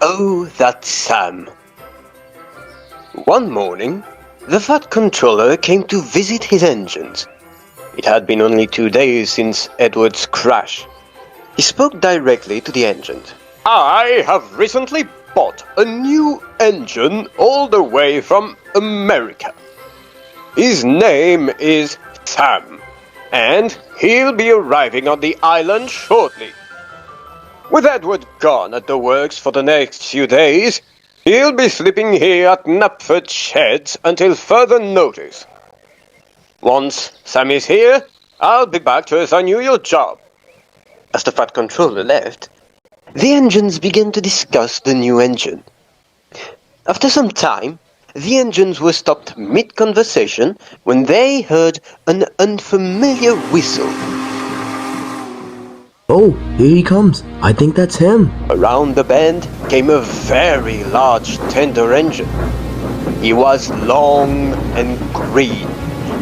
Oh, that Sam. One morning, the Fat Controller came to visit his engines. It had been only 2 days since Edward's crash. He spoke directly to the engines. I have recently bought a new engine all the way from America. His name is Sam, and he'll be arriving on the island shortly. With Edward gone at the works for the next few days, he'll be sleeping here at Knapford Sheds until further notice. Once Sam is here, I'll be back to assign you your job. As the Fat Controller left, the engines began to discuss the new engine. After some time, the engines were stopped mid-conversation when they heard an unfamiliar whistle. Oh, here he comes. I think that's him. Around the bend came a very large tender engine. He was long and green,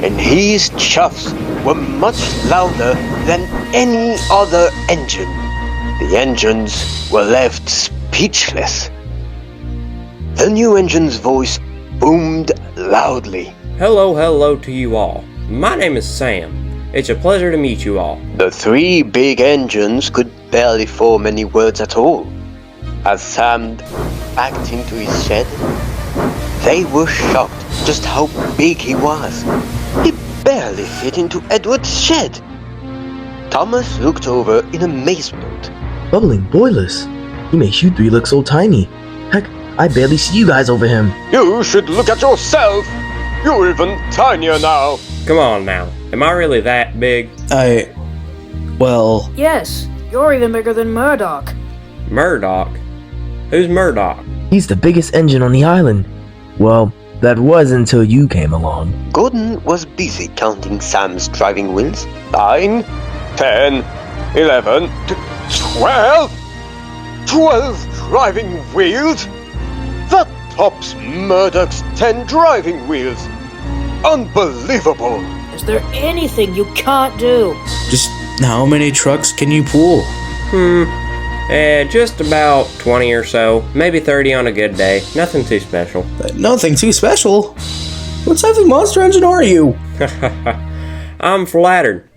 and his chuffs were much louder than any other engine. The engines were left speechless. The new engine's voice boomed loudly. Hello to you all. My name is Sam. It's a pleasure to meet you all. The 3 big engines could barely form any words at all. As Sam backed into his shed, they were shocked just how big he was. He barely fit into Edward's shed. Thomas looked over in amazement. Bubbling boilers. He makes you 3 look so tiny. Heck, I barely see you guys over him. You should look at yourself. You're even tinier now. Come on now. Am I really that big? Well... Yes, you're even bigger than Murdoch. Murdoch? Who's Murdoch? He's the biggest engine on the island. Well, that was until you came along. Gordon was busy counting Sam's driving wheels. 9, 10, 11, 12? 12 driving wheels? That tops Murdoch's 10 driving wheels. Unbelievable! Is there anything you can't do? Just how many trucks can you pull? Just about 20 or so. Maybe 30 on a good day. Nothing too special. Nothing too special. What type of monster engine are you? I'm flattered.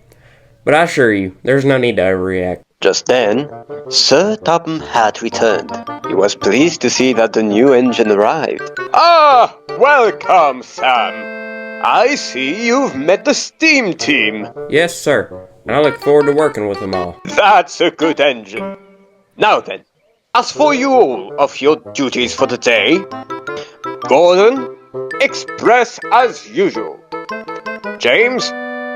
But I assure you, there's no need to overreact. Just then, Sir Topham Hatt returned. He was pleased to see that the new engine arrived. Ah, welcome, Sam. I see you've met the steam team. Yes, sir. And I look forward to working with them all. That's a good engine. Now then, as for you all of your duties for the day, Gordon, express as usual. James,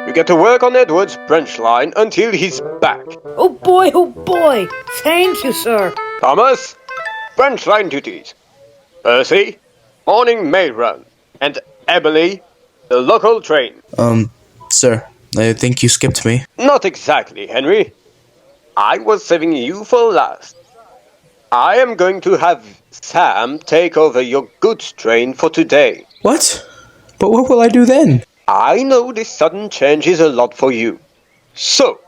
you get to work on Edward's branch line until he's back. Oh boy, thank you, sir. Thomas, branch line duties. Percy, morning mail run. And Emily, the local train. Sir, I think you skipped me. Not exactly, Henry. I was saving you for last. I am going to have Sam take over your goods train for today. What? But what will I do then? I know this sudden change is a lot for you. So,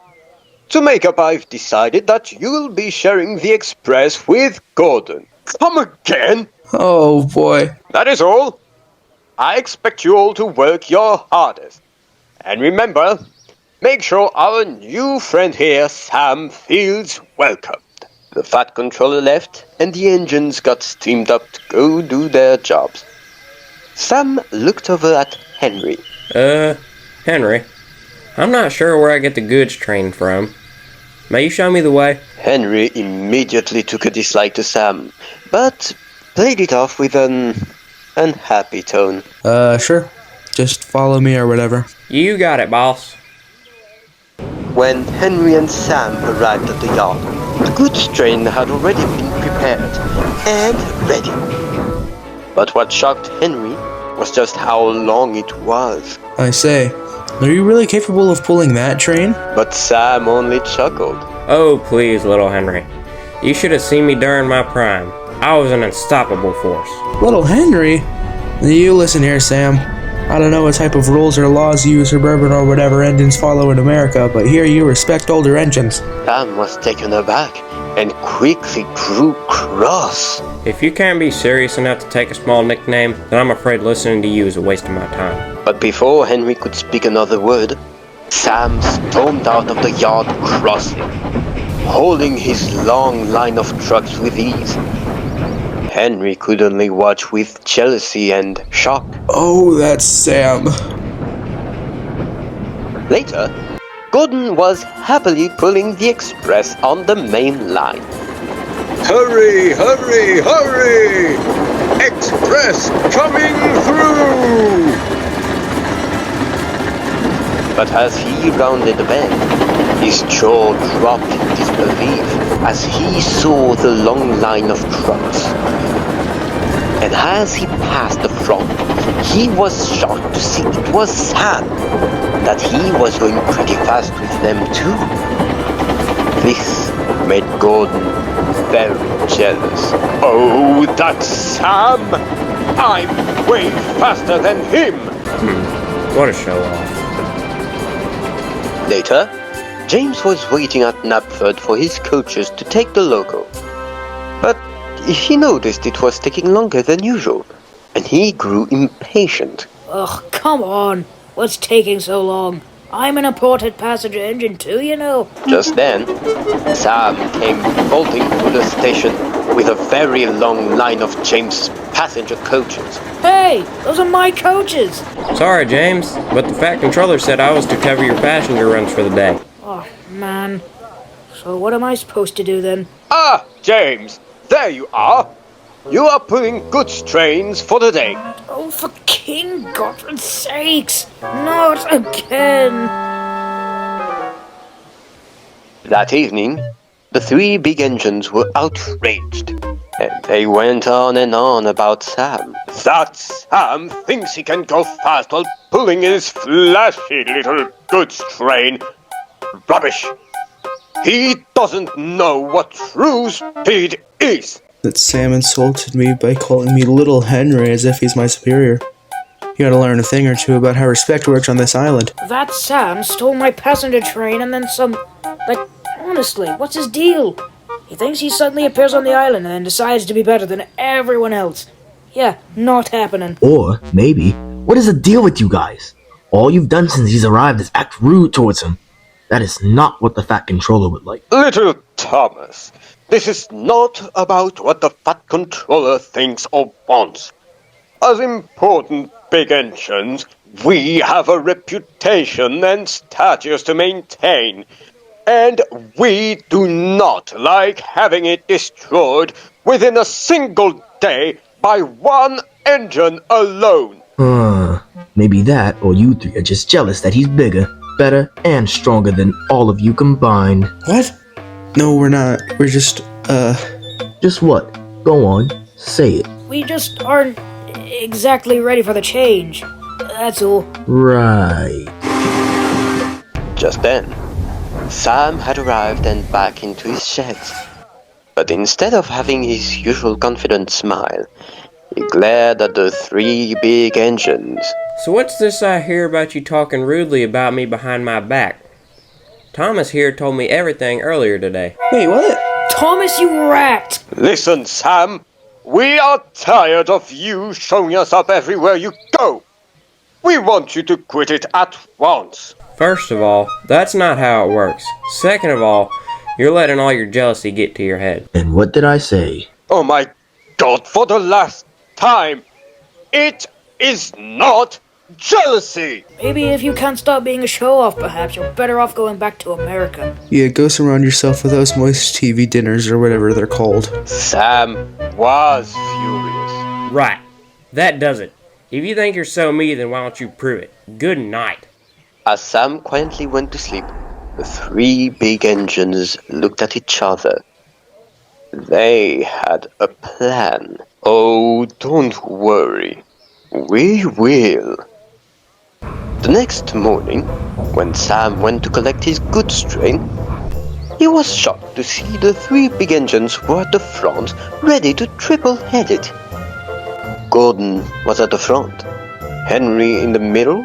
to make up, I've decided that you'll be sharing the express with Gordon. Come again? Oh boy. That is all. I expect you all to work your hardest. And remember, make sure our new friend here, Sam, feels welcomed. The Fat Controller left, and the engines got steamed up to go do their jobs. Sam looked over at Henry. Henry, I'm not sure where I get the goods train from. May you show me the way? Henry immediately took a dislike to Sam, but played it off with an unhappy tone. Sure. Just follow me or whatever. You got it, boss. When Henry and Sam arrived at the yard, the goods train had already been prepared and ready. But what shocked Henry was just how long it was. I say, are you really capable of pulling that train? But Sam only chuckled. Oh, please, little Henry. You should have seen me during my prime. I was an unstoppable force. Little Henry? You listen here, Sam. I don't know what type of rules or laws you suburban or whatever engines follow in America, but here you respect older engines. Sam was taken aback and quickly grew cross. If you can't be serious enough to take a small nickname, then I'm afraid listening to you is a waste of my time. But before Henry could speak another word, Sam stormed out of the yard crossing, holding his long line of trucks with ease. Henry could only watch with jealousy and shock. Oh, that's Sam. Later, Gordon was happily pulling the express on the main line. Hurry, hurry, hurry! Express coming through! But as he rounded the bend, his jaw dropped in disbelief as he saw the long line of trucks. And as he passed the front, he was shocked to see it was Sam, that he was going pretty fast with them too. This made Gordon very jealous. Oh, that's Sam! I'm way faster than him! What a show-off. Later, James was waiting at Knapford for his coaches to take the loco. But he noticed it was taking longer than usual, and he grew impatient. Ugh, come on. What's taking so long? I'm an imported passenger engine too, you know. Just then, Sam came bolting through the station with a very long line of James' passenger coaches. Hey, those are my coaches. Sorry, James, but the Fat Controller said I was to cover your passenger runs for the day. Oh, man. So what am I supposed to do then? Ah, James, there you are. You are pulling goods trains for the day. Oh, for King Godfrey's sakes! Not again! That evening, the three big engines were outraged, and they went on and on about Sam. That Sam thinks he can go fast while pulling his flashy little goods train. Rubbish! He doesn't know what true speed is. That Sam insulted me by calling me Little Henry as if he's my superior. You gotta learn a thing or two about how respect works on this island. That Sam stole my passenger train and then some... Like, honestly, what's his deal? He thinks he suddenly appears on the island and then decides to be better than everyone else. Yeah, not happening. Or, maybe, what is the deal with you guys? All you've done since he's arrived is act rude towards him. That is not what the Fat Controller would like. Little Thomas, this is not about what the Fat Controller thinks or wants. As important big engines, we have a reputation and status to maintain. And we do not like having it destroyed within a single day by one engine alone. Maybe that, or you three are just jealous that he's bigger, better, and stronger than all of you combined. What? No, we're not. We're just, Just what? Go on, say it. We just aren't exactly ready for the change. That's all. Right. Just then, Sam had arrived and back into his sheds. But instead of having his usual confident smile, he glared at the three big engines. So what's this I hear about you talking rudely about me behind my back? Thomas here told me everything earlier today. wait, what? Thomas, you rat! Listen, Sam, we are tired of you showing us up everywhere you go. We want you to quit it at once. First of all, that's not how it works. Second of all, you're letting all your jealousy get to your head. And what did I say? Oh my God, for the last time, it is not jealousy. Maybe if you can't stop being a show-off, perhaps you're better off going back to America. Yeah, go surround yourself with those moist TV dinners or whatever they're called. Sam was furious. Right. That does it. If you think you're so me, then why don't you prove it? Good night. As Sam quietly went to sleep, the three big engines looked at each other. They had a plan. Oh, don't worry. We will. The next morning, when Sam went to collect his goods train, he was shocked to see the three big engines were at the front, ready to triple-head it. Gordon was at the front, Henry in the middle,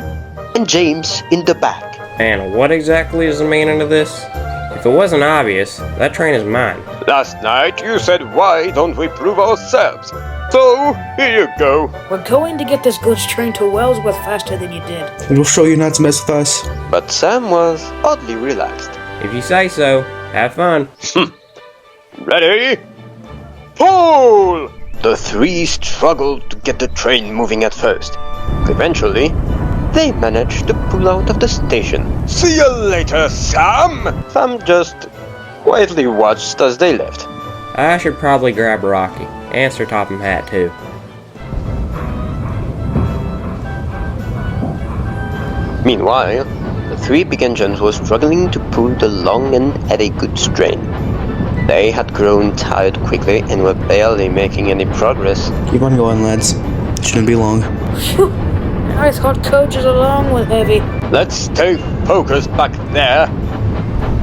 and James in the back. And what exactly is the meaning of this? If it wasn't obvious, that train is mine. Last night you said, why don't we prove ourselves? So, here you go. We're going to get this goods train to Wellsworth faster than you did. We'll show you not to mess with us. But Sam was oddly relaxed. If you say so, have fun. Ready? Pull! The three struggled to get the train moving at first. Eventually, they managed to pull out of the station. See you later, Sam! Sam just quietly watched as they left. I should probably grab Rocky, and Sir Topham Hatt too. Meanwhile, the three big engines were struggling to pull the long and heavy goods train. They had grown tired quickly and were barely making any progress. Keep on going, lads. Shouldn't be long. Phew! I thought coaches along were heavy. Let's stay focused back there.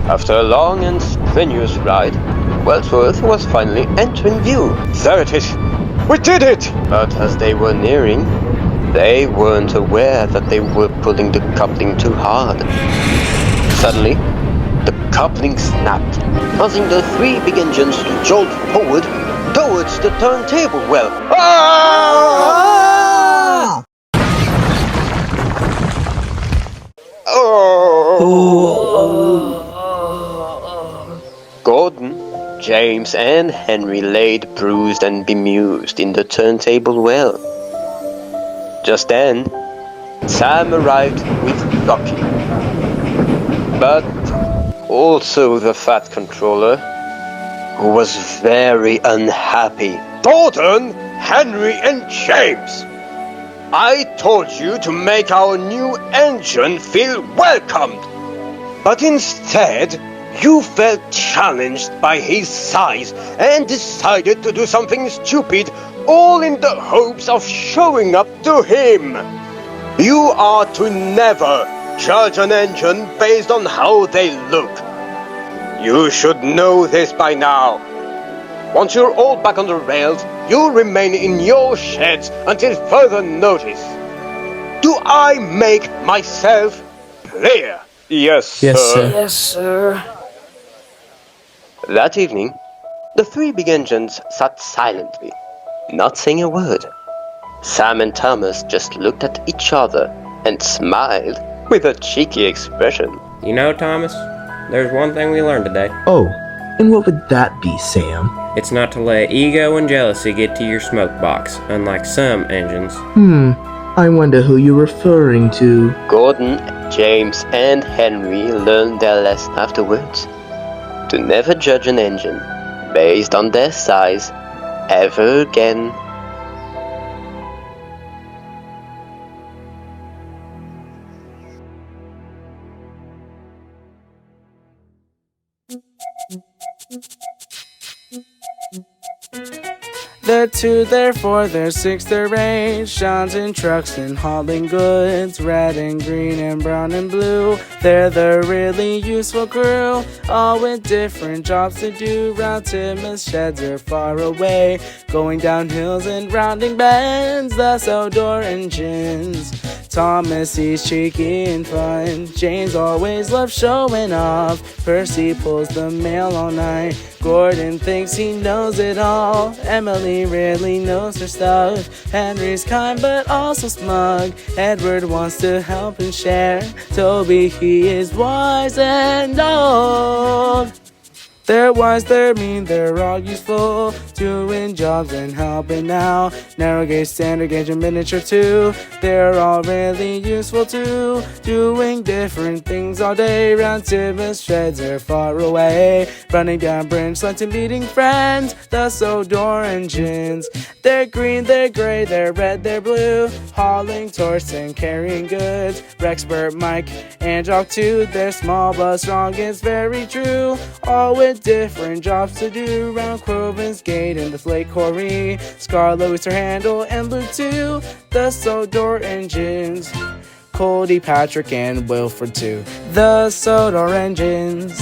After a long and strenuous ride, Wellsworth was finally entering view. There it is! We did it! But as they were nearing, they weren't aware that they were pulling the coupling too hard. Suddenly, the coupling snapped, causing the three big engines to jolt forward towards the turntable well. Ah! Oh! Gordon, James, and Henry laid bruised and bemused in the turntable well. Just then, Sam arrived with Rocky, but also the Fat Controller, who was very unhappy. Gordon, Henry, and James! I told you to make our new engine feel welcomed, but instead, you felt challenged by his size and decided to do something stupid, all in the hopes of showing up to him. You are to never judge an engine based on how they look. You should know this by now. Once you're all back on the rails, you'll remain in your sheds until further notice. Do I make myself clear? Yes, sir. Yes, sir. That evening, the three big engines sat silently, not saying a word. Sam and Thomas just looked at each other and smiled with a cheeky expression. You know, Thomas, there's one thing we learned today. Oh, and what would that be, Sam? It's not to let ego and jealousy get to your smoke box, unlike some engines. I wonder who you're referring to. Gordon, James, and Henry learned their lesson afterwards. To never judge an engine based on their size ever again. They're two, they're four, they're six, they're eight. Sean's in trucks and hauling goods, red and green and brown and blue. They're the really useful crew, all with different jobs to do. Round Tim's sheds are far away, going down hills and rounding bends. Thus outdoor engines. Thomas, he's cheeky and fun. James always loves showing off. Percy pulls the mail all night. Gordon thinks he knows it all. Emily really knows her stuff. Henry's kind but also smug. Edward wants to help and share. Toby, he is wise and old. They're wise, they're mean, they're all useful, doing jobs and helping out. Narrow gauge, standard gauge, and miniature too. They're all really useful too, doing different things all day. Round Tim's sheds are far away, running down branch lines and meeting friends. Thus outdoor engines. They're green, they're gray, they're red, they're blue, hauling torch and carrying goods. Rexpert, Mike, and Jock too. They're small but strong, it's very true. All with different jobs to do. Round Crovan's Gate and the Flake Quarry. Scar, Louis, her handle, and Luke too. The Sodor engines. Coldy, Patrick, and Wilford too. The Sodor engines.